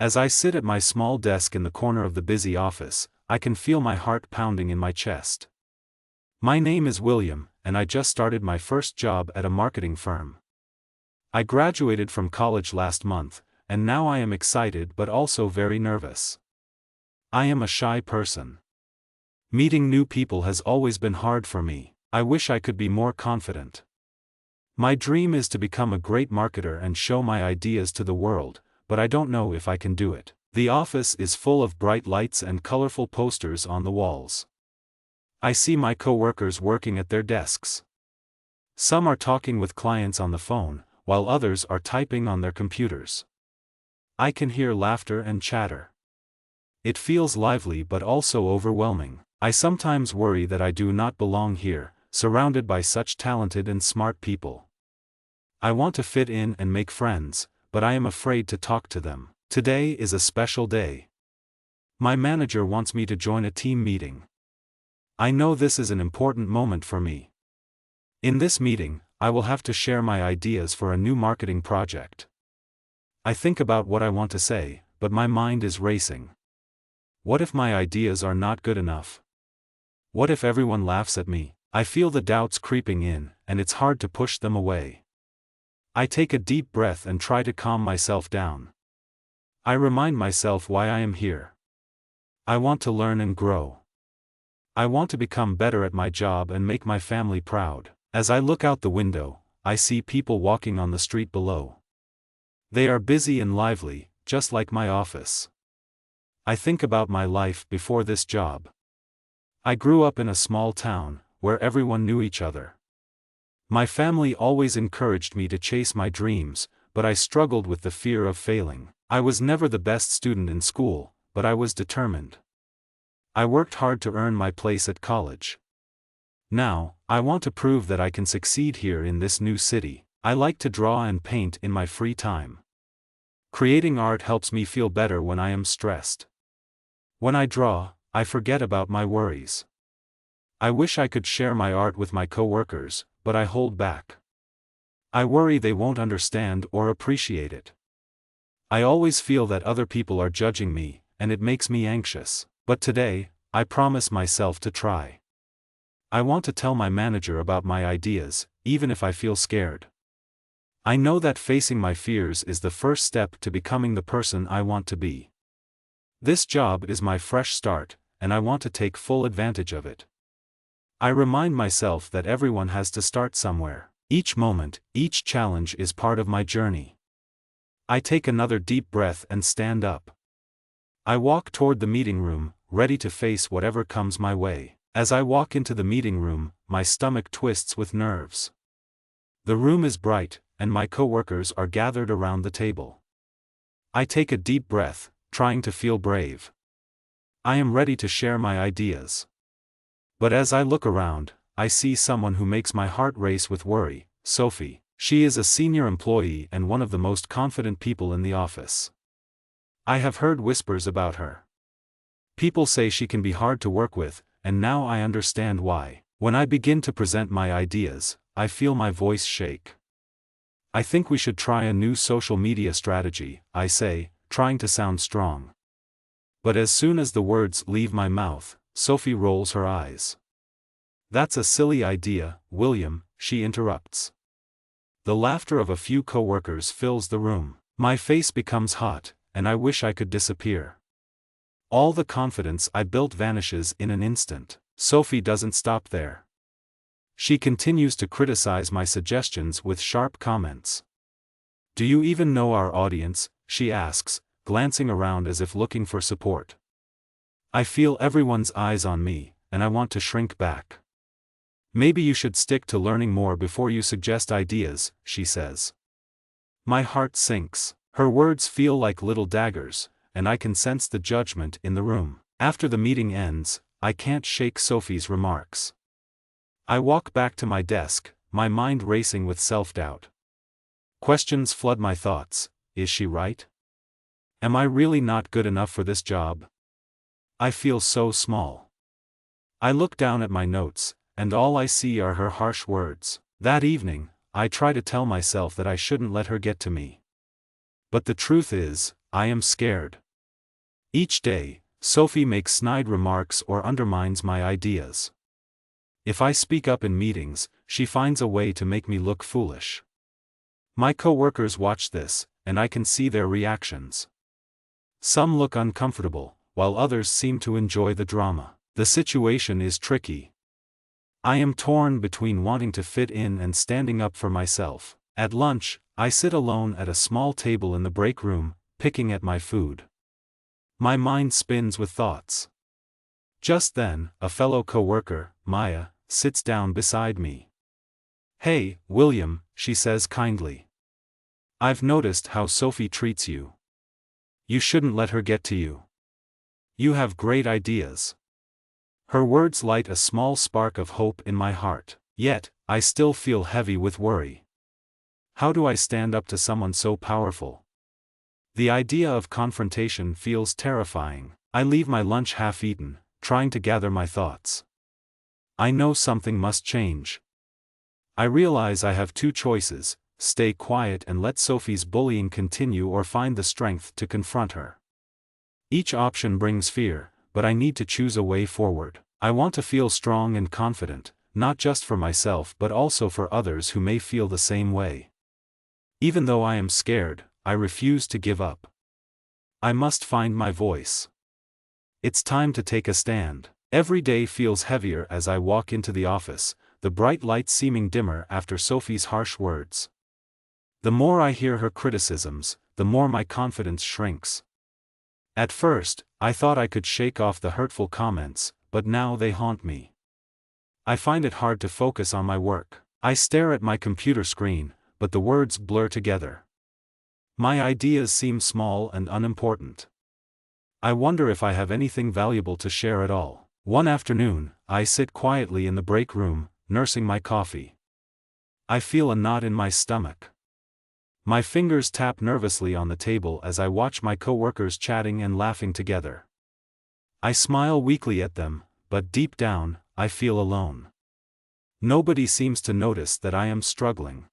As I sit at my small desk in the corner of the busy office, I can feel my heart pounding in my chest. My name is William, and I just started my first job at a marketing firm. I graduated from college last month, and now I am excited but also very nervous. I am a shy person. Meeting new people has always been hard for me. I wish I could be more confident. My dream is to become a great marketer and show my ideas to the world, but I don't know if I can do it. The office is full of bright lights and colorful posters on the walls. I see my coworkers working at their desks. Some are talking with clients on the phone, while others are typing on their computers. I can hear laughter and chatter. It feels lively but also overwhelming. I sometimes worry that I do not belong here, surrounded by such talented and smart people. I want to fit in and make friends, but I am afraid to talk to them. Today is a special day. My manager wants me to join a team meeting. I know this is an important moment for me. In this meeting, I will have to share my ideas for a new marketing project. I think about what I want to say, but my mind is racing. What if my ideas are not good enough? What if everyone laughs at me? I feel the doubts creeping in, and it's hard to push them away. I take a deep breath and try to calm myself down. I remind myself why I am here. I want to learn and grow. I want to become better at my job and make my family proud. As I look out the window, I see people walking on the street below. They are busy and lively, just like my office. I think about my life before this job. I grew up in a small town, where everyone knew each other. My family always encouraged me to chase my dreams, but I struggled with the fear of failing. I was never the best student in school, but I was determined. I worked hard to earn my place at college. Now, I want to prove that I can succeed here in this new city. I like to draw and paint in my free time. Creating art helps me feel better when I am stressed. When I draw, I forget about my worries. I wish I could share my art with my coworkers, but I hold back. I worry they won't understand or appreciate it. I always feel that other people are judging me, and it makes me anxious. But today, I promise myself to try. I want to tell my manager about my ideas, even if I feel scared. I know that facing my fears is the first step to becoming the person I want to be. This job is my fresh start, and I want to take full advantage of it. I remind myself that everyone has to start somewhere. Each moment, each challenge is part of my journey. I take another deep breath and stand up. I walk toward the meeting room, ready to face whatever comes my way. As I walk into the meeting room, my stomach twists with nerves. The room is bright, and my coworkers are gathered around the table. I take a deep breath, trying to feel brave. I am ready to share my ideas. But as I look around, I see someone who makes my heart race with worry, Sophie. She is a senior employee and one of the most confident people in the office. I have heard whispers about her. People say she can be hard to work with, and now I understand why. When I begin to present my ideas, I feel my voice shake. I think we should try a new social media strategy, I say, trying to sound strong. But as soon as the words leave my mouth, Sophie rolls her eyes. That's a silly idea, William, she interrupts. The laughter of a few coworkers fills the room. My face becomes hot, and I wish I could disappear. All the confidence I built vanishes in an instant. Sophie doesn't stop there. She continues to criticize my suggestions with sharp comments. Do you even know our audience? She asks, glancing around as if looking for support. I feel everyone's eyes on me, and I want to shrink back. Maybe you should stick to learning more before you suggest ideas, she says. My heart sinks. Her words feel like little daggers, and I can sense the judgment in the room. After the meeting ends, I can't shake Sophie's remarks. I walk back to my desk, my mind racing with self-doubt. Questions flood my thoughts. Is she right? Am I really not good enough for this job? I feel so small. I look down at my notes, and all I see are her harsh words. That evening, I try to tell myself that I shouldn't let her get to me. But the truth is, I am scared. Each day, Sophie makes snide remarks or undermines my ideas. If I speak up in meetings, she finds a way to make me look foolish. My coworkers watch this, and I can see their reactions. Some look uncomfortable, while others seem to enjoy the drama. The situation is tricky. I am torn between wanting to fit in and standing up for myself. At lunch, I sit alone at a small table in the break room, picking at my food. My mind spins with thoughts. Just then, a fellow coworker, Maya, sits down beside me. "Hey, William," she says kindly. "I've noticed how Sophie treats you. You shouldn't let her get to you. You have great ideas." Her words light a small spark of hope in my heart, yet, I still feel heavy with worry. How do I stand up to someone so powerful? The idea of confrontation feels terrifying. I leave my lunch half-eaten, trying to gather my thoughts. I know something must change. I realize I have two choices: stay quiet and let Sophie's bullying continue, or find the strength to confront her. Each option brings fear, but I need to choose a way forward. I want to feel strong and confident, not just for myself but also for others who may feel the same way. Even though I am scared, I refuse to give up. I must find my voice. It's time to take a stand. Every day feels heavier as I walk into the office, the bright light seeming dimmer after Sophie's harsh words. The more I hear her criticisms, the more my confidence shrinks. At first, I thought I could shake off the hurtful comments, but now they haunt me. I find it hard to focus on my work. I stare at my computer screen, but the words blur together. My ideas seem small and unimportant. I wonder if I have anything valuable to share at all. One afternoon, I sit quietly in the break room, nursing my coffee. I feel a knot in my stomach. My fingers tap nervously on the table as I watch my coworkers chatting and laughing together. I smile weakly at them, but deep down, I feel alone. Nobody seems to notice that I am struggling.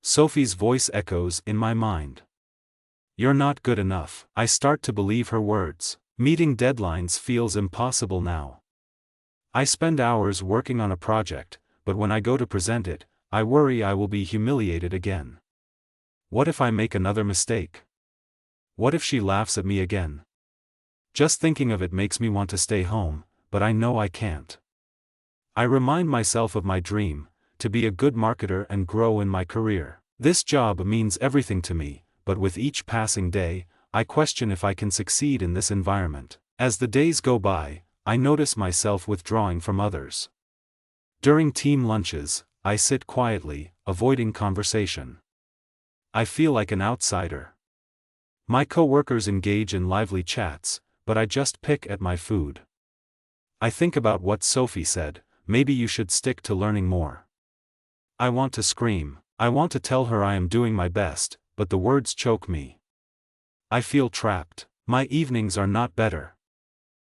Sophie's voice echoes in my mind. "You're not good enough." I start to believe her words. Meeting deadlines feels impossible now. I spend hours working on a project, but when I go to present it, I worry I will be humiliated again. What if I make another mistake? What if she laughs at me again? Just thinking of it makes me want to stay home, but I know I can't. I remind myself of my dream, to be a good marketer and grow in my career. This job means everything to me, but with each passing day, I question if I can succeed in this environment. As the days go by, I notice myself withdrawing from others. During team lunches, I sit quietly, avoiding conversation. I feel like an outsider. My coworkers engage in lively chats, but I just pick at my food. I think about what Sophie said: "Maybe you should stick to learning more." I want to scream. I want to tell her I am doing my best, but the words choke me. I feel trapped. My evenings are not better.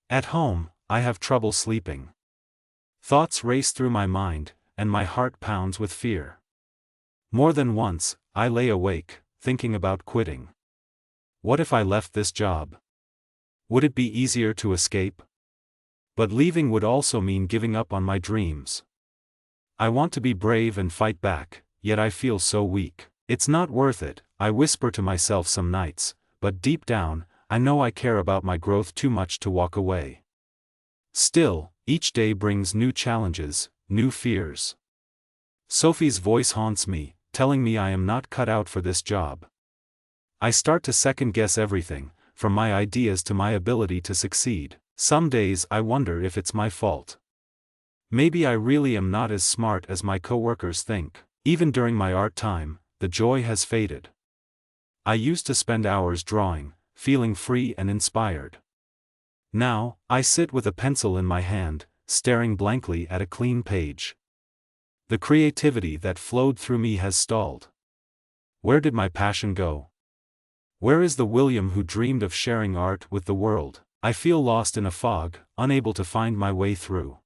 At home, I have trouble sleeping. Thoughts race through my mind, and my heart pounds with fear. More than once, I lay awake, thinking about quitting. What if I left this job? Would it be easier to escape? But leaving would also mean giving up on my dreams. I want to be brave and fight back, yet I feel so weak. It's not worth it, I whisper to myself some nights, but deep down, I know I care about my growth too much to walk away. Still, each day brings new challenges, new fears. Sophie's voice haunts me, telling me I am not cut out for this job. I start to second-guess everything, from my ideas to my ability to succeed. Some days I wonder if it's my fault. Maybe I really am not as smart as my coworkers think. Even during my art time, the joy has faded. I used to spend hours drawing, feeling free and inspired. Now, I sit with a pencil in my hand, staring blankly at a clean page. The creativity that flowed through me has stalled. Where did my passion go? Where is the William who dreamed of sharing art with the world? I feel lost in a fog, unable to find my way through.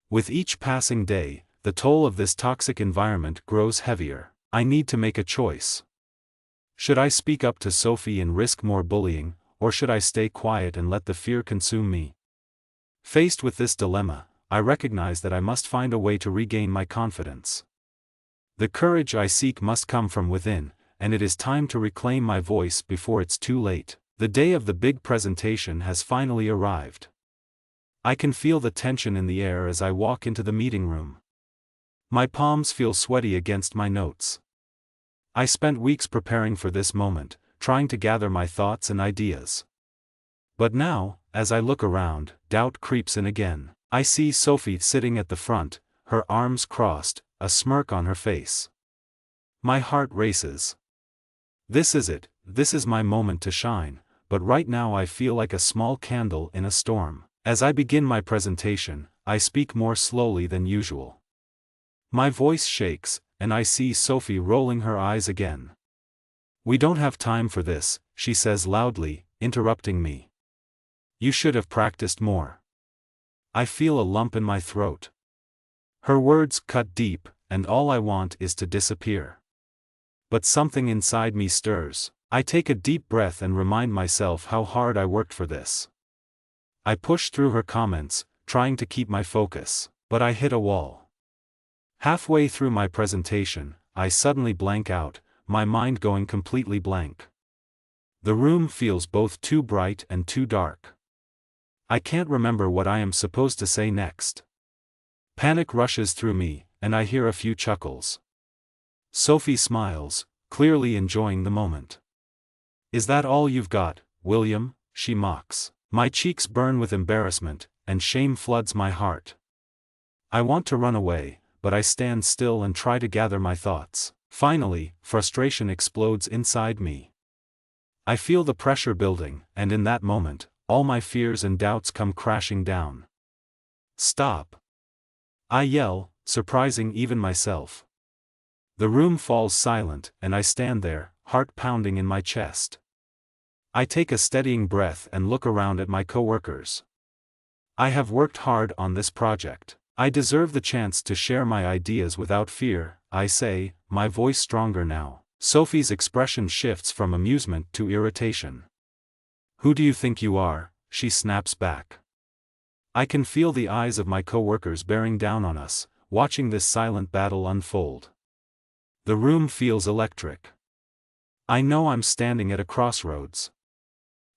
With each passing day, the toll of this toxic environment grows heavier. I need to make a choice. Should I speak up to Sophie and risk more bullying, or should I stay quiet and let the fear consume me? Faced with this dilemma, I recognize that I must find a way to regain my confidence. The courage I seek must come from within, and it is time to reclaim my voice before it's too late. The day of the big presentation has finally arrived. I can feel the tension in the air as I walk into the meeting room. My palms feel sweaty against my notes. I spent weeks preparing for this moment, trying to gather my thoughts and ideas. But now, as I look around, doubt creeps in again. I see Sophie sitting at the front, her arms crossed, a smirk on her face. My heart races. This is it, this is my moment to shine, but right now I feel like a small candle in a storm. As I begin my presentation, I speak more slowly than usual. My voice shakes, and I see Sophie rolling her eyes again. "We don't have time for this," she says loudly, interrupting me. "You should have practiced more." I feel a lump in my throat. Her words cut deep, and all I want is to disappear. But something inside me stirs. I take a deep breath and remind myself how hard I worked for this. I push through her comments, trying to keep my focus, but I hit a wall. Halfway through my presentation, I suddenly blank out, my mind going completely blank. The room feels both too bright and too dark. I can't remember what I am supposed to say next. Panic rushes through me, and I hear a few chuckles. Sophie smiles, clearly enjoying the moment. "Is that all you've got, William?" she mocks. My cheeks burn with embarrassment, and shame floods my heart. I want to run away, but I stand still and try to gather my thoughts. Finally, frustration explodes inside me. I feel the pressure building, and in that moment, all my fears and doubts come crashing down. "Stop!" I yell, surprising even myself. The room falls silent, and I stand there, heart pounding in my chest. I take a steadying breath and look around at my coworkers. I have worked hard on this project. I deserve the chance to share my ideas without fear, I say, my voice stronger now. Sophie's expression shifts from amusement to irritation. "Who do you think you are?" she snaps back. I can feel the eyes of my coworkers bearing down on us, watching this silent battle unfold. The room feels electric. I know I'm standing at a crossroads.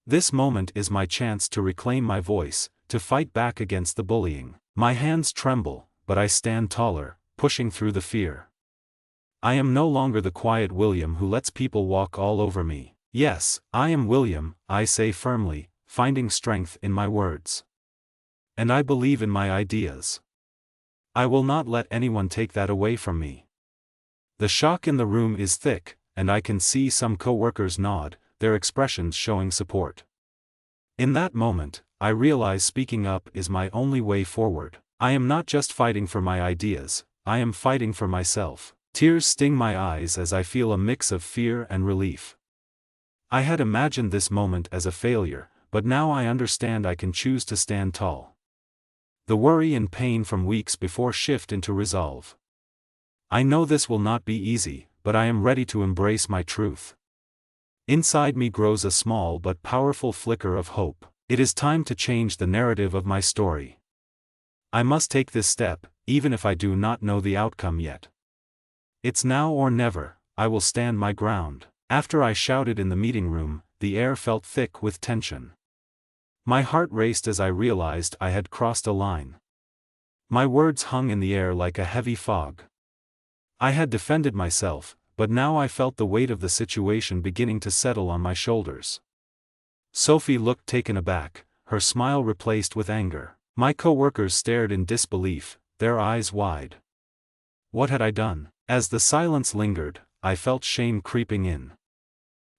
This moment is my chance to reclaim my voice, to fight back against the bullying. My hands tremble, but I stand taller, pushing through the fear. I am no longer the quiet William who lets people walk all over me. Yes, I am William, I say firmly, finding strength in my words. And I believe in my ideas. I will not let anyone take that away from me. The shock in the room is thick, and I can see some coworkers nod, their expressions showing support. In that moment, I realize speaking up is my only way forward. I am not just fighting for my ideas, I am fighting for myself. Tears sting my eyes as I feel a mix of fear and relief. I had imagined this moment as a failure, but now I understand I can choose to stand tall. The worry and pain from weeks before shift into resolve. I know this will not be easy, but I am ready to embrace my truth. Inside me grows a small but powerful flicker of hope. It is time to change the narrative of my story. I must take this step, even if I do not know the outcome yet. It's now or never, I will stand my ground. After I shouted in the meeting room, the air felt thick with tension. My heart raced as I realized I had crossed a line. My words hung in the air like a heavy fog. I had defended myself, but now I felt the weight of the situation beginning to settle on my shoulders. Sophie looked taken aback, her smile replaced with anger. My coworkers stared in disbelief, their eyes wide. What had I done? As the silence lingered, I felt shame creeping in.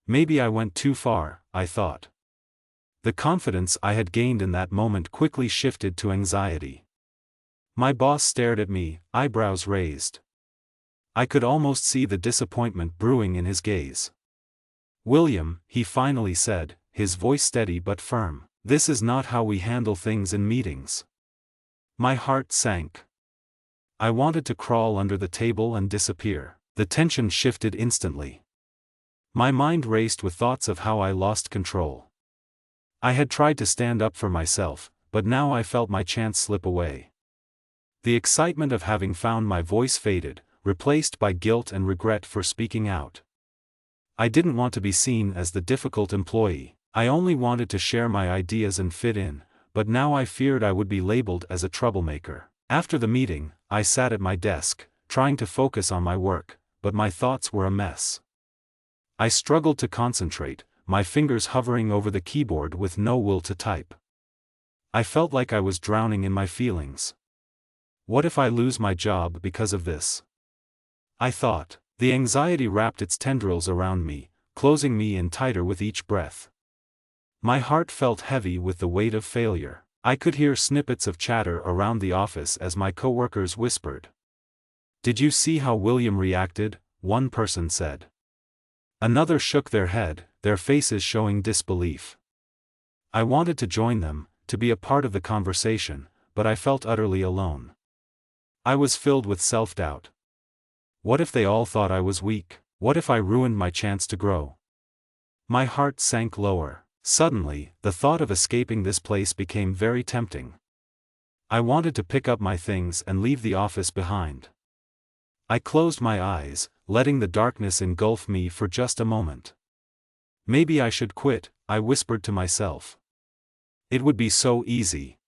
Maybe I went too far, I thought. The confidence I had gained in that moment quickly shifted to anxiety. My boss stared at me, eyebrows raised. I could almost see the disappointment brewing in his gaze. "William," he finally said, his voice steady but firm, "this is not how we handle things in meetings." My heart sank. I wanted to crawl under the table and disappear. The tension shifted instantly. My mind raced with thoughts of how I lost control. I had tried to stand up for myself, but now I felt my chance slip away. The excitement of having found my voice faded, replaced by guilt and regret for speaking out. I didn't want to be seen as the difficult employee, I only wanted to share my ideas and fit in, but now I feared I would be labeled as a troublemaker. After the meeting, I sat at my desk, trying to focus on my work, but my thoughts were a mess. I struggled to concentrate, my fingers hovering over the keyboard with no will to type. I felt like I was drowning in my feelings. What if I lose my job because of this? I thought. The anxiety wrapped its tendrils around me, closing me in tighter with each breath. My heart felt heavy with the weight of failure. I could hear snippets of chatter around the office as my coworkers whispered. "Did you see how William reacted?" one person said. Another shook their head, their faces showing disbelief. I wanted to join them, to be a part of the conversation, but I felt utterly alone. I was filled with self-doubt. What if they all thought I was weak? What if I ruined my chance to grow? My heart sank lower. Suddenly, the thought of escaping this place became very tempting. I wanted to pick up my things and leave the office behind. I closed my eyes, letting the darkness engulf me for just a moment. Maybe I should quit, I whispered to myself. It would be so easy.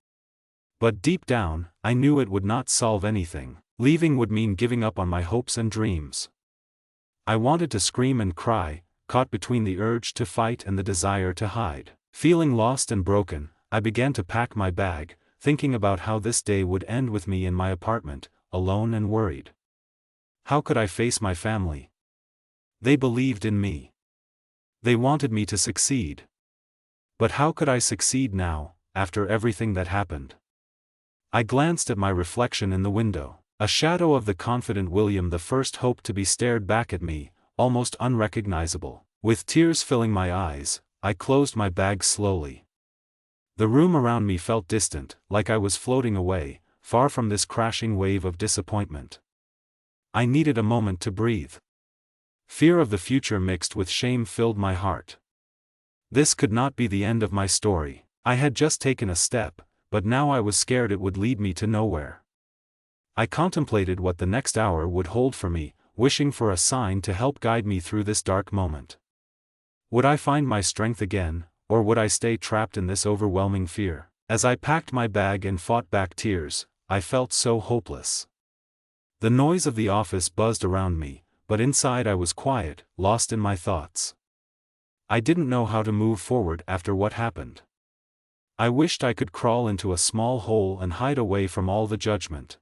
But deep down, I knew it would not solve anything. Leaving would mean giving up on my hopes and dreams. I wanted to scream and cry, caught between the urge to fight and the desire to hide. Feeling lost and broken, I began to pack my bag, thinking about how this day would end with me in my apartment, alone and worried. How could I face my family? They believed in me. They wanted me to succeed. But how could I succeed now, after everything that happened? I glanced at my reflection in the window. A shadow of the confident William I hoped to be stared back at me, almost unrecognizable. With tears filling my eyes, I closed my bag slowly. The room around me felt distant, like I was floating away, far from this crashing wave of disappointment. I needed a moment to breathe. Fear of the future mixed with shame filled my heart. This could not be the end of my story. I had just taken a step, but now I was scared it would lead me to nowhere. I contemplated what the next hour would hold for me, wishing for a sign to help guide me through this dark moment. Would I find my strength again, or would I stay trapped in this overwhelming fear? As I packed my bag and fought back tears, I felt so hopeless. The noise of the office buzzed around me, but inside I was quiet, lost in my thoughts. I didn't know how to move forward after what happened. I wished I could crawl into a small hole and hide away from all the judgment.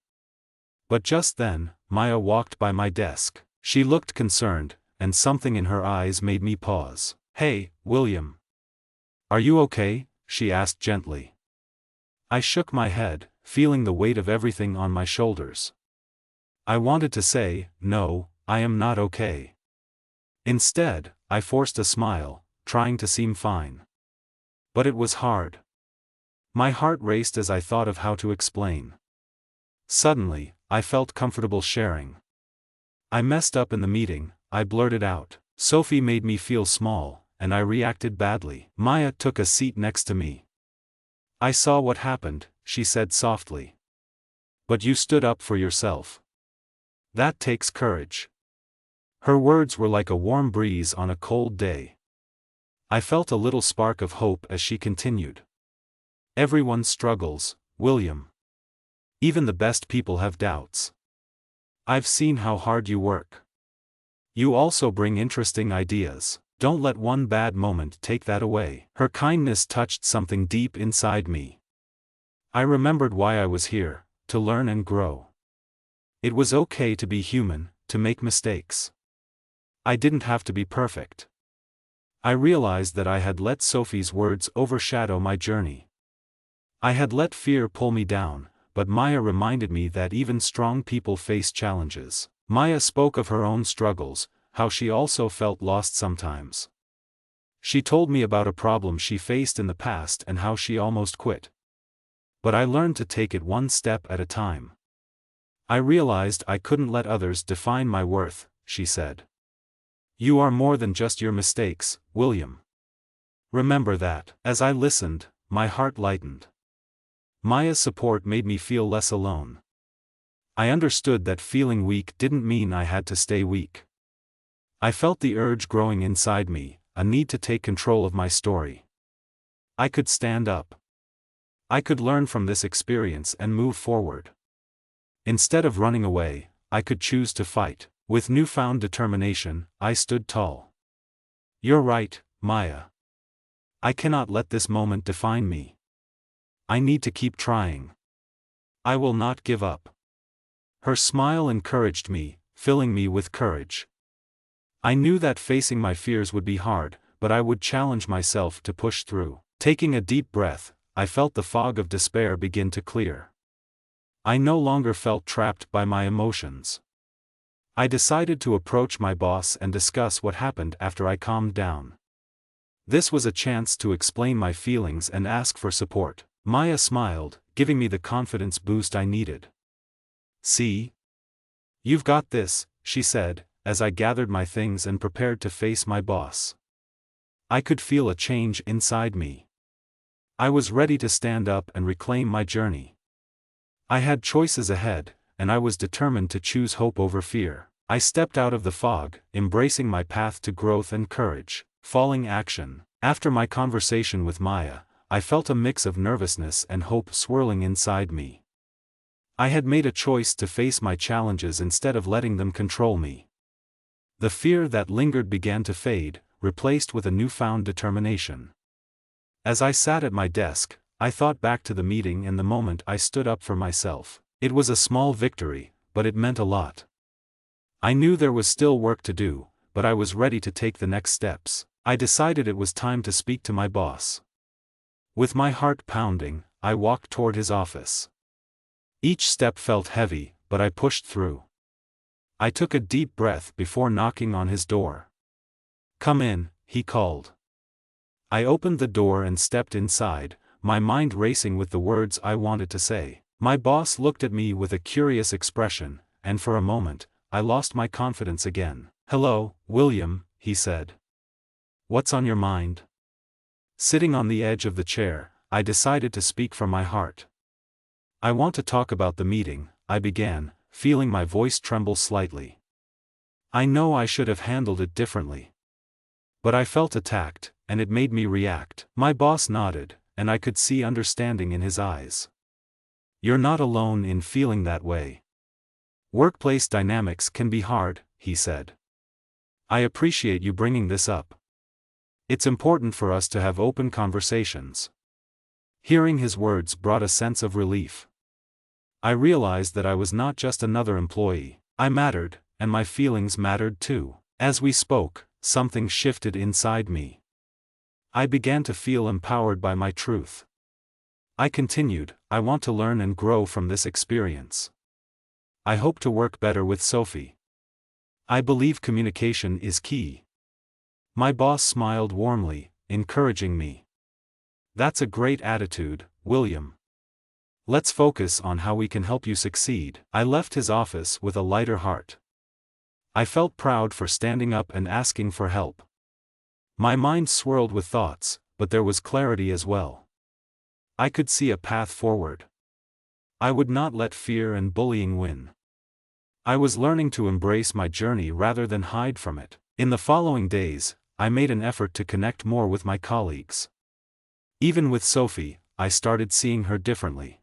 But just then, Maya walked by my desk. She looked concerned, and something in her eyes made me pause. "Hey, William. Are you okay?" she asked gently. I shook my head, feeling the weight of everything on my shoulders. I wanted to say, "No, I am not okay." Instead, I forced a smile, trying to seem fine. But it was hard. My heart raced as I thought of how to explain. Suddenly, I felt comfortable sharing. "I messed up in the meeting," I blurted out. "Sophie made me feel small, and I reacted badly." Maya took a seat next to me. "I saw what happened," she said softly. "But you stood up for yourself. That takes courage." Her words were like a warm breeze on a cold day. I felt a little spark of hope as she continued. "Everyone struggles, William. Even the best people have doubts. I've seen how hard you work. You also bring interesting ideas. Don't let one bad moment take that away." Her kindness touched something deep inside me. I remembered why I was here, to learn and grow. It was okay to be human, to make mistakes. I didn't have to be perfect. I realized that I had let Sophie's words overshadow my journey. I had let fear pull me down, but Maya reminded me that even strong people face challenges. Maya spoke of her own struggles, how she also felt lost sometimes. She told me about a problem she faced in the past and how she almost quit. But I learned to take it one step at a time. I realized I couldn't let others define my worth, she said. You are more than just your mistakes, William. Remember that. As I listened, my heart lightened. Maya's support made me feel less alone. I understood that feeling weak didn't mean I had to stay weak. I felt the urge growing inside me, a need to take control of my story. I could stand up. I could learn from this experience and move forward. Instead of running away, I could choose to fight. With newfound determination, I stood tall. You're right, Maya. I cannot let this moment define me. I need to keep trying. I will not give up. Her smile encouraged me, filling me with courage. I knew that facing my fears would be hard, but I would challenge myself to push through. Taking a deep breath, I felt the fog of despair begin to clear. I no longer felt trapped by my emotions. I decided to approach my boss and discuss what happened after I calmed down. This was a chance to explain my feelings and ask for support. Maya smiled, giving me the confidence boost I needed. See? You've got this, she said, as I gathered my things and prepared to face my boss. I could feel a change inside me. I was ready to stand up and reclaim my journey. I had choices ahead, and I was determined to choose hope over fear. I stepped out of the fog, embracing my path to growth and courage. Falling action. After my conversation with Maya, I felt a mix of nervousness and hope swirling inside me. I had made a choice to face my challenges instead of letting them control me. The fear that lingered began to fade, replaced with a newfound determination. As I sat at my desk, I thought back to the meeting and the moment I stood up for myself. It was a small victory, but it meant a lot. I knew there was still work to do, but I was ready to take the next steps. I decided it was time to speak to my boss. With my heart pounding, I walked toward his office. Each step felt heavy, but I pushed through. I took a deep breath before knocking on his door. "Come in," he called. I opened the door and stepped inside, my mind racing with the words I wanted to say. My boss looked at me with a curious expression, and for a moment, I lost my confidence again. "Hello, William," he said. "What's on your mind?" Sitting on the edge of the chair, I decided to speak from my heart. "I want to talk about the meeting," I began, feeling my voice tremble slightly. I know I should have handled it differently. But I felt attacked, and it made me react. My boss nodded, and I could see understanding in his eyes. "You're not alone in feeling that way. Workplace dynamics can be hard," he said. "I appreciate you bringing this up. It's important for us to have open conversations." Hearing his words brought a sense of relief. I realized that I was not just another employee. I mattered, and my feelings mattered too. As we spoke, something shifted inside me. I began to feel empowered by my truth. I continued, "I want to learn and grow from this experience. I hope to work better with Sophie. I believe communication is key." My boss smiled warmly, encouraging me. "That's a great attitude, William. Let's focus on how we can help you succeed." I left his office with a lighter heart. I felt proud for standing up and asking for help. My mind swirled with thoughts, but there was clarity as well. I could see a path forward. I would not let fear and bullying win. I was learning to embrace my journey rather than hide from it. In the following days, I made an effort to connect more with my colleagues. Even with Sophie, I started seeing her differently.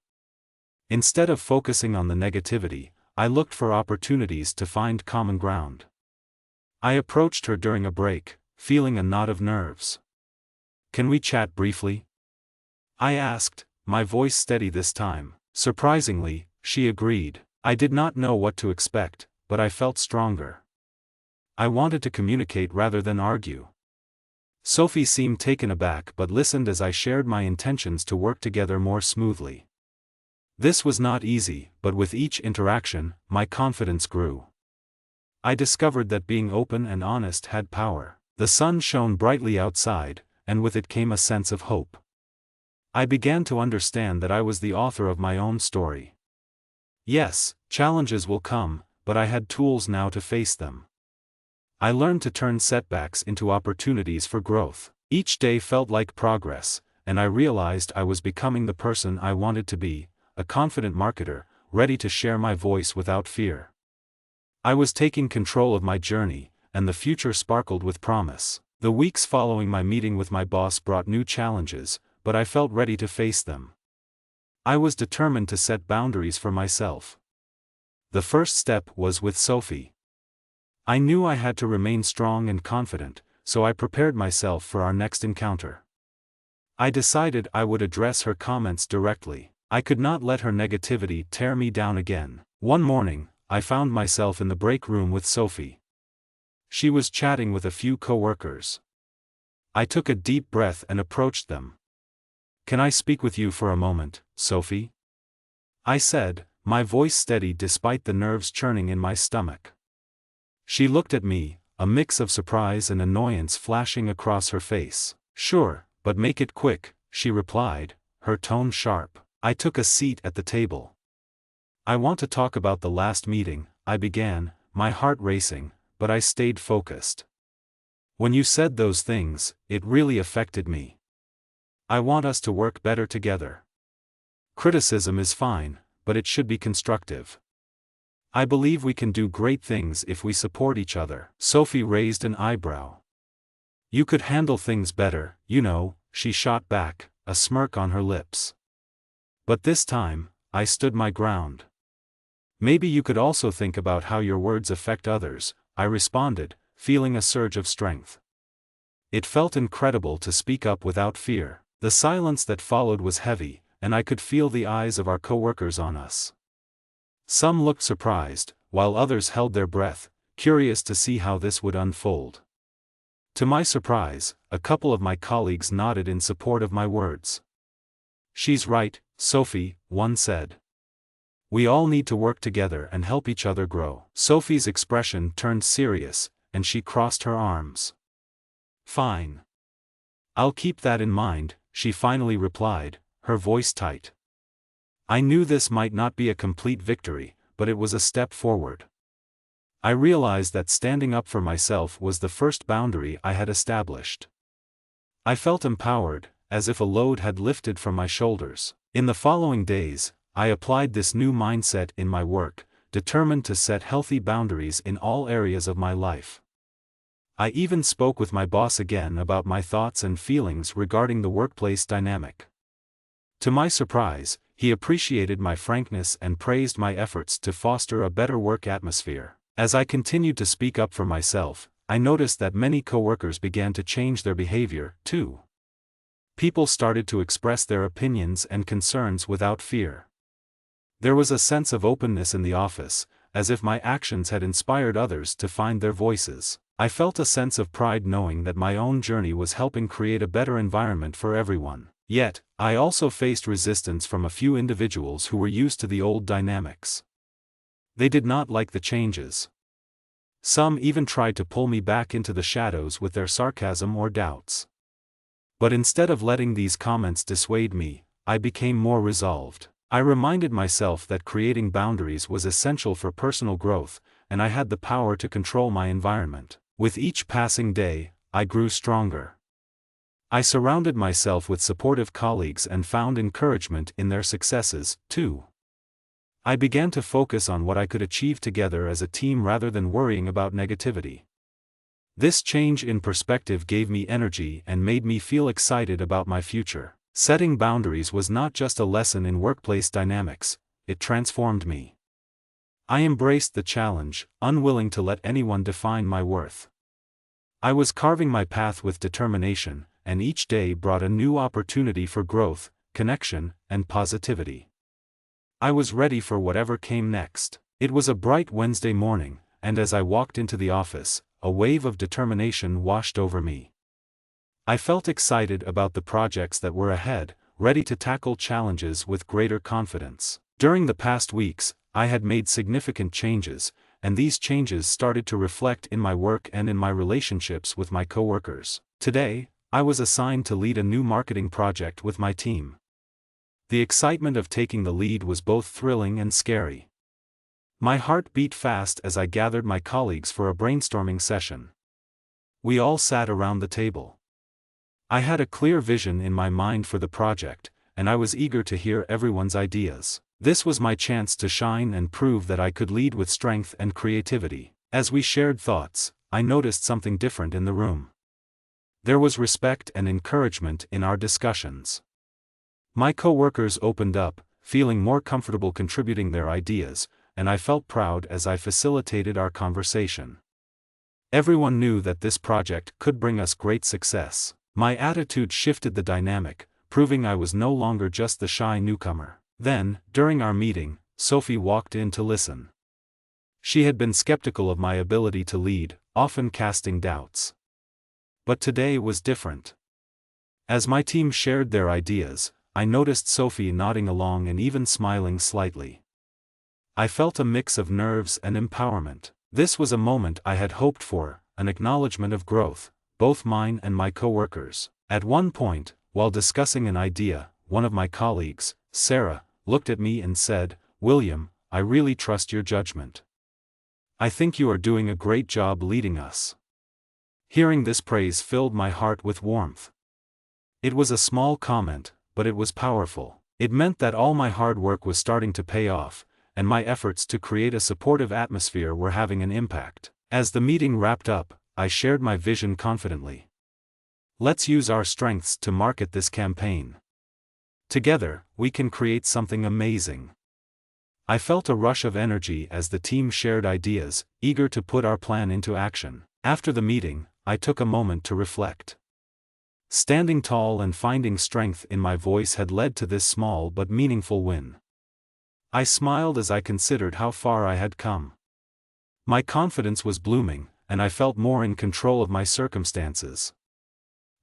Instead of focusing on the negativity, I looked for opportunities to find common ground. I approached her during a break, feeling a knot of nerves. "Can we chat briefly?" I asked, my voice steady this time. Surprisingly, she agreed. I did not know what to expect, but I felt stronger. I wanted to communicate rather than argue. Sophie seemed taken aback but listened as I shared my intentions to work together more smoothly. This was not easy, but with each interaction, my confidence grew. I discovered that being open and honest had power. The sun shone brightly outside, and with it came a sense of hope. I began to understand that I was the author of my own story. Yes, challenges will come, but I had tools now to face them. I learned to turn setbacks into opportunities for growth. Each day felt like progress, and I realized I was becoming the person I wanted to be, a confident marketer, ready to share my voice without fear. I was taking control of my journey, and the future sparkled with promise. The weeks following my meeting with my boss brought new challenges, but I felt ready to face them. I was determined to set boundaries for myself. The first step was with Sophie. I knew I had to remain strong and confident, so I prepared myself for our next encounter. I decided I would address her comments directly. I could not let her negativity tear me down again. One morning, I found myself in the break room with Sophie. She was chatting with a few coworkers. I took a deep breath and approached them. "Can I speak with you for a moment, Sophie?" I said, my voice steady despite the nerves churning in my stomach. She looked at me, a mix of surprise and annoyance flashing across her face. "Sure, but make it quick," she replied, her tone sharp. I took a seat at the table. "I want to talk about the last meeting," I began, my heart racing, but I stayed focused. "When you said those things, it really affected me. I want us to work better together. Criticism is fine, but it should be constructive. I believe we can do great things if we support each other." Sophie raised an eyebrow. "You could handle things better, you know," she shot back, a smirk on her lips. But this time, I stood my ground. "Maybe you could also think about how your words affect others," I responded, feeling a surge of strength. It felt incredible to speak up without fear. The silence that followed was heavy, and I could feel the eyes of our coworkers on us. Some looked surprised, while others held their breath, curious to see how this would unfold. To my surprise, a couple of my colleagues nodded in support of my words. "She's right, Sophie," one said. "We all need to work together and help each other grow." Sophie's expression turned serious, and she crossed her arms. "Fine. I'll keep that in mind," she finally replied, her voice tight. I knew this might not be a complete victory, but it was a step forward. I realized that standing up for myself was the first boundary I had established. I felt empowered, as if a load had lifted from my shoulders. In the following days, I applied this new mindset in my work, determined to set healthy boundaries in all areas of my life. I even spoke with my boss again about my thoughts and feelings regarding the workplace dynamic. To my surprise, he appreciated my frankness and praised my efforts to foster a better work atmosphere. As I continued to speak up for myself, I noticed that many coworkers began to change their behavior, too. People started to express their opinions and concerns without fear. There was a sense of openness in the office, as if my actions had inspired others to find their voices. I felt a sense of pride knowing that my own journey was helping create a better environment for everyone. Yet, I also faced resistance from a few individuals who were used to the old dynamics. They did not like the changes. Some even tried to pull me back into the shadows with their sarcasm or doubts. But instead of letting these comments dissuade me, I became more resolved. I reminded myself that creating boundaries was essential for personal growth, and I had the power to control my environment. With each passing day, I grew stronger. I surrounded myself with supportive colleagues and found encouragement in their successes, too. I began to focus on what I could achieve together as a team rather than worrying about negativity. This change in perspective gave me energy and made me feel excited about my future. Setting boundaries was not just a lesson in workplace dynamics, it transformed me. I embraced the challenge, unwilling to let anyone define my worth. I was carving my path with determination, and each day brought a new opportunity for growth, connection, and positivity. I was ready for whatever came next. It was a bright Wednesday morning, and as I walked into the office, a wave of determination washed over me. I felt excited about the projects that were ahead, ready to tackle challenges with greater confidence. During the past weeks, I had made significant changes, and these changes started to reflect in my work and in my relationships with my coworkers. Today, I was assigned to lead a new marketing project with my team. The excitement of taking the lead was both thrilling and scary. My heart beat fast as I gathered my colleagues for a brainstorming session. We all sat around the table. I had a clear vision in my mind for the project, and I was eager to hear everyone's ideas. This was my chance to shine and prove that I could lead with strength and creativity. As we shared thoughts, I noticed something different in the room. There was respect and encouragement in our discussions. My coworkers opened up, feeling more comfortable contributing their ideas, and I felt proud as I facilitated our conversation. Everyone knew that this project could bring us great success. My attitude shifted the dynamic, proving I was no longer just the shy newcomer. Then, during our meeting, Sophie walked in to listen. She had been skeptical of my ability to lead, often casting doubts. But today was different. As my team shared their ideas, I noticed Sophie nodding along and even smiling slightly. I felt a mix of nerves and empowerment. This was a moment I had hoped for, an acknowledgement of growth, both mine and my coworkers. At one point, while discussing an idea, one of my colleagues, Sarah, looked at me and said, "William, I really trust your judgment. I think you are doing a great job leading us." Hearing this praise filled my heart with warmth. It was a small comment, but it was powerful. It meant that all my hard work was starting to pay off, and my efforts to create a supportive atmosphere were having an impact. As the meeting wrapped up, I shared my vision confidently. Let's use our strengths to market this campaign. Together, we can create something amazing. I felt a rush of energy as the team shared ideas, eager to put our plan into action. After the meeting, I took a moment to reflect. Standing tall and finding strength in my voice had led to this small but meaningful win. I smiled as I considered how far I had come. My confidence was blooming, and I felt more in control of my circumstances.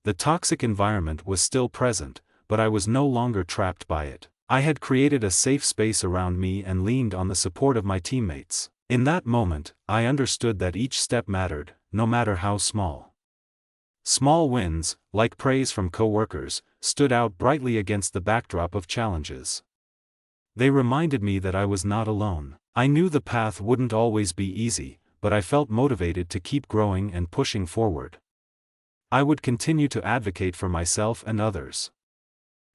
The toxic environment was still present, but I was no longer trapped by it. I had created a safe space around me and leaned on the support of my teammates. In that moment, I understood that each step mattered, no matter how small. Small wins, like praise from coworkers, stood out brightly against the backdrop of challenges. They reminded me that I was not alone. I knew the path wouldn't always be easy, but I felt motivated to keep growing and pushing forward. I would continue to advocate for myself and others.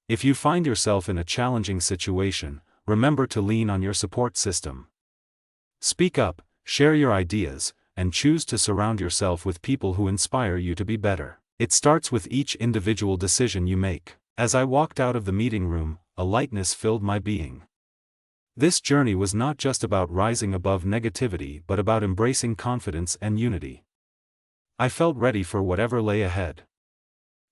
If you find yourself in a challenging situation, remember to lean on your support system. Speak up, share your ideas, and choose to surround yourself with people who inspire you to be better. It starts with each individual decision you make. As I walked out of the meeting room, a lightness filled my being. This journey was not just about rising above negativity but about embracing confidence and unity. I felt ready for whatever lay ahead.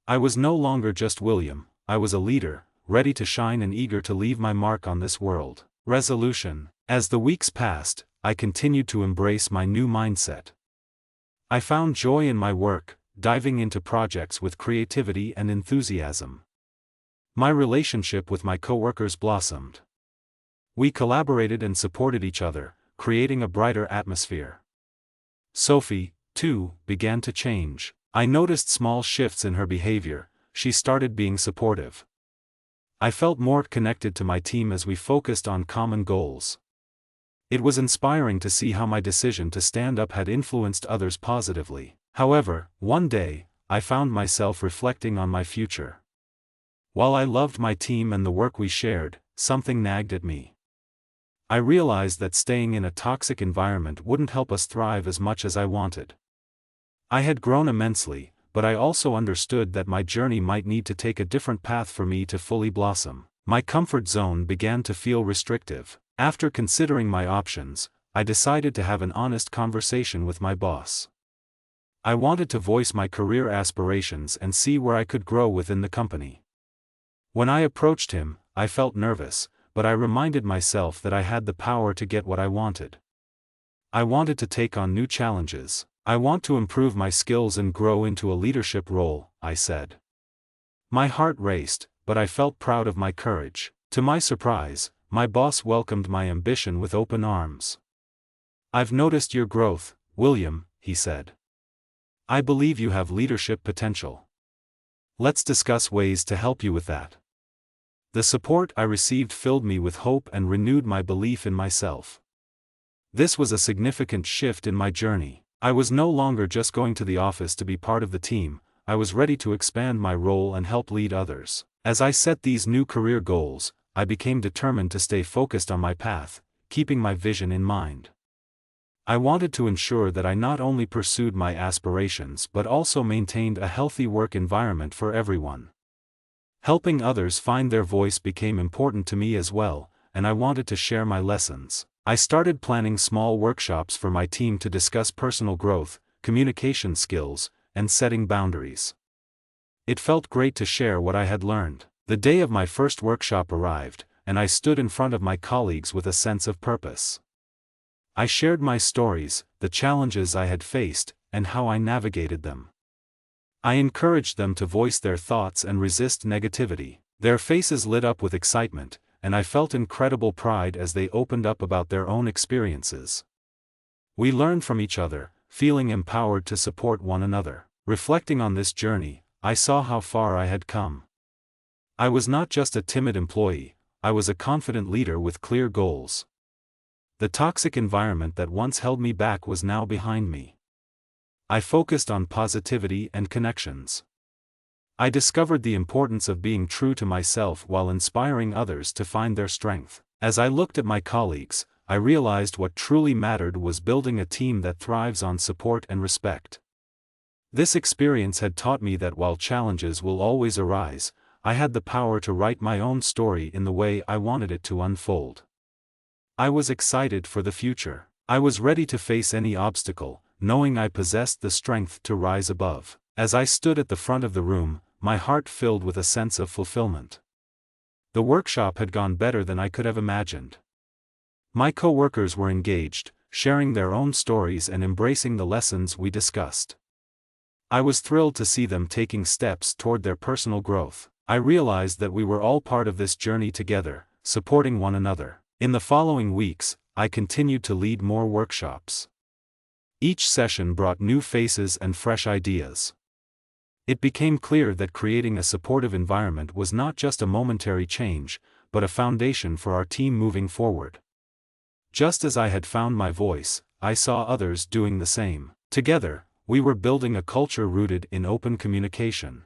I was no longer just William, I was a leader, ready to shine and eager to leave my mark on this world. Resolution. As the weeks passed, I continued to embrace my new mindset. I found joy in my work, diving into projects with creativity and enthusiasm. My relationship with my coworkers blossomed. We collaborated and supported each other, creating a brighter atmosphere. Sophie, too, began to change. I noticed small shifts in her behavior. She started being supportive. I felt more connected to my team as we focused on common goals. It was inspiring to see how my decision to stand up had influenced others positively. However, one day, I found myself reflecting on my future. While I loved my team and the work we shared, something nagged at me. I realized that staying in a toxic environment wouldn't help us thrive as much as I wanted. I had grown immensely, but I also understood that my journey might need to take a different path for me to fully blossom. My comfort zone began to feel restrictive. After considering my options, I decided to have an honest conversation with my boss. I wanted to voice my career aspirations and see where I could grow within the company. When I approached him, I felt nervous, but I reminded myself that I had the power to get what I wanted. I wanted to take on new challenges. I want to improve my skills and grow into a leadership role, I said. My heart raced, but I felt proud of my courage. To my surprise, my boss welcomed my ambition with open arms. "I've noticed your growth, William," he said. "I believe you have leadership potential. Let's discuss ways to help you with that." The support I received filled me with hope and renewed my belief in myself. This was a significant shift in my journey. I was no longer just going to the office to be part of the team, I was ready to expand my role and help lead others. As I set these new career goals, I became determined to stay focused on my path, keeping my vision in mind. I wanted to ensure that I not only pursued my aspirations but also maintained a healthy work environment for everyone. Helping others find their voice became important to me as well, and I wanted to share my lessons. I started planning small workshops for my team to discuss personal growth, communication skills, and setting boundaries. It felt great to share what I had learned. The day of my first workshop arrived, and I stood in front of my colleagues with a sense of purpose. I shared my stories, the challenges I had faced, and how I navigated them. I encouraged them to voice their thoughts and resist negativity. Their faces lit up with excitement, and I felt incredible pride as they opened up about their own experiences. We learned from each other, feeling empowered to support one another. Reflecting on this journey, I saw how far I had come. I was not just a timid employee, I was a confident leader with clear goals. The toxic environment that once held me back was now behind me. I focused on positivity and connections. I discovered the importance of being true to myself while inspiring others to find their strength. As I looked at my colleagues, I realized what truly mattered was building a team that thrives on support and respect. This experience had taught me that while challenges will always arise, I had the power to write my own story in the way I wanted it to unfold. I was excited for the future. I was ready to face any obstacle, knowing I possessed the strength to rise above. As I stood at the front of the room, my heart filled with a sense of fulfillment. The workshop had gone better than I could have imagined. My coworkers were engaged, sharing their own stories and embracing the lessons we discussed. I was thrilled to see them taking steps toward their personal growth. I realized that we were all part of this journey together, supporting one another. In the following weeks, I continued to lead more workshops. Each session brought new faces and fresh ideas. It became clear that creating a supportive environment was not just a momentary change, but a foundation for our team moving forward. Just as I had found my voice, I saw others doing the same. Together, we were building a culture rooted in open communication.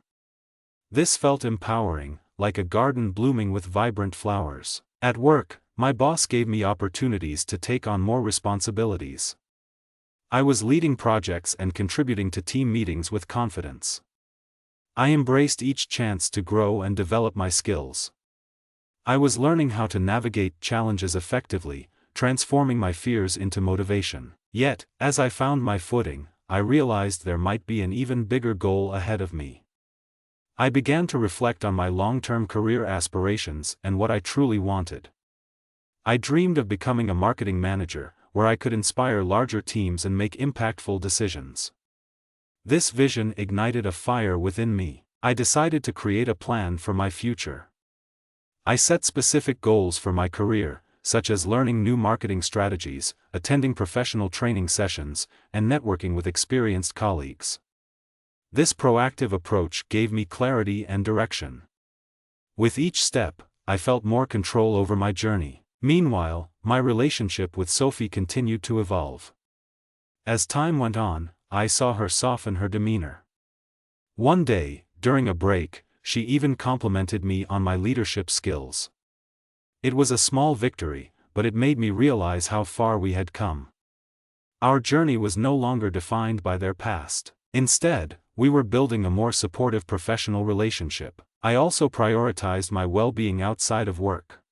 This felt empowering, like a garden blooming with vibrant flowers. At work, my boss gave me opportunities to take on more responsibilities. I was leading projects and contributing to team meetings with confidence. I embraced each chance to grow and develop my skills. I was learning how to navigate challenges effectively, transforming my fears into motivation. Yet, as I found my footing, I realized there might be an even bigger goal ahead of me. I began to reflect on my long-term career aspirations and what I truly wanted. I dreamed of becoming a marketing manager, where I could inspire larger teams and make impactful decisions. This vision ignited a fire within me. I decided to create a plan for my future. I set specific goals for my career, such as learning new marketing strategies, attending professional training sessions, and networking with experienced colleagues. This proactive approach gave me clarity and direction. With each step, I felt more control over my journey. Meanwhile, my relationship with Sophie continued to evolve. As time went on, I saw her soften her demeanor. One day, during a break, she even complimented me on my leadership skills. It was a small victory, but it made me realize how far we had come. Our journey was no longer defined by their past. Instead, we were building a more supportive professional relationship. I also prioritized my well-being outside of work.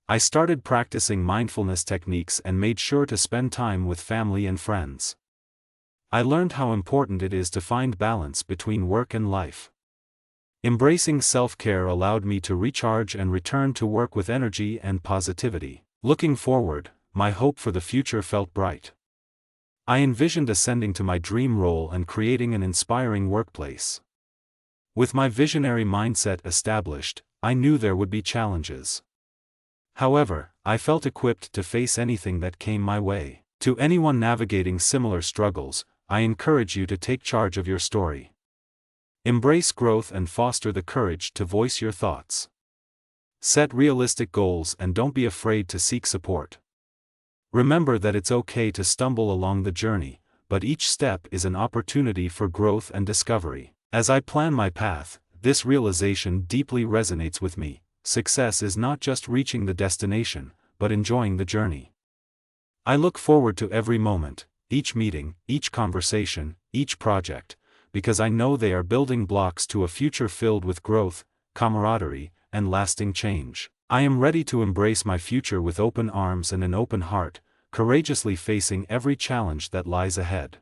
I started practicing mindfulness techniques and made sure to spend time with family and friends. I learned how important it is to find balance between work and life. Embracing self-care allowed me to recharge and return to work with energy and positivity. Looking forward, my hope for the future felt bright. I envisioned ascending to my dream role and creating an inspiring workplace. With my visionary mindset established, I knew there would be challenges. However, I felt equipped to face anything that came my way. To anyone navigating similar struggles, I encourage you to take charge of your story. Embrace growth and foster the courage to voice your thoughts. Set realistic goals and don't be afraid to seek support. Remember that it's okay to stumble along the journey, but each step is an opportunity for growth and discovery. As I plan my path, this realization deeply resonates with me. Success is not just reaching the destination, but enjoying the journey. I look forward to every moment, each meeting, each conversation, each project, because I know they are building blocks to a future filled with growth, camaraderie, and lasting change. I am ready to embrace my future with open arms and an open heart, courageously facing every challenge that lies ahead.